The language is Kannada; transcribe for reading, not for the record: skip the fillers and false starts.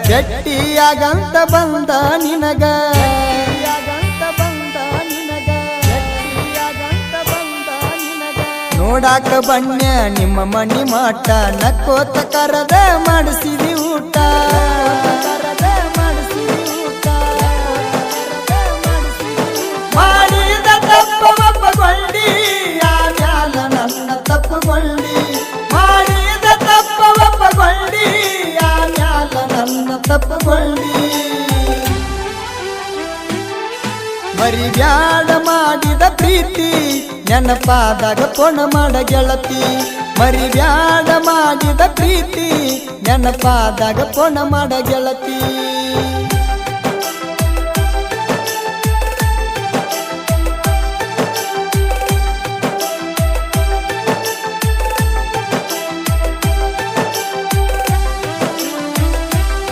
ಭೆಟ್ಟಿಯಾಗಂತ ಬಂದ ನಿನಗ ನೋಡಾಕ ಬಣ್ಣ ನಿಮ್ಮ ಮನಿ ಮಾಟ ನಕ್ಕೋತ ಕರದ ಮಾಡಿಸಿದಿ ಊಟ ಮಾಡಿದ ತಪ್ಪ ಒಪ್ಪಗೊಂಡಿ ಆಮ್ಯಾಲ ನನ್ನ ತಪ್ಪುಗೊಂಡಿ ಮಾಡಿದ ತಪ್ಪ ಒಪ್ಪಗೊಂಡಿ ಆಮ್ಯಾಲ ನನ್ನ ತಪ್ಪುಗೊಂಡಿ ಮರಿಬ್ಯಾಡ ಮಾಡಿದ ಪ್ರೀತಿ ನೆನಪಾದಾಗ ಪೊಣ ಮಾಡ ಗೆಳತಿ ಮರಿಬ್ಯಾಡ ಮಾಡಿದ ಪ್ರೀತಿ ನೆನಪಾದಾಗ ಪೊಣ ಮಾಡ ಗೆಳತಿ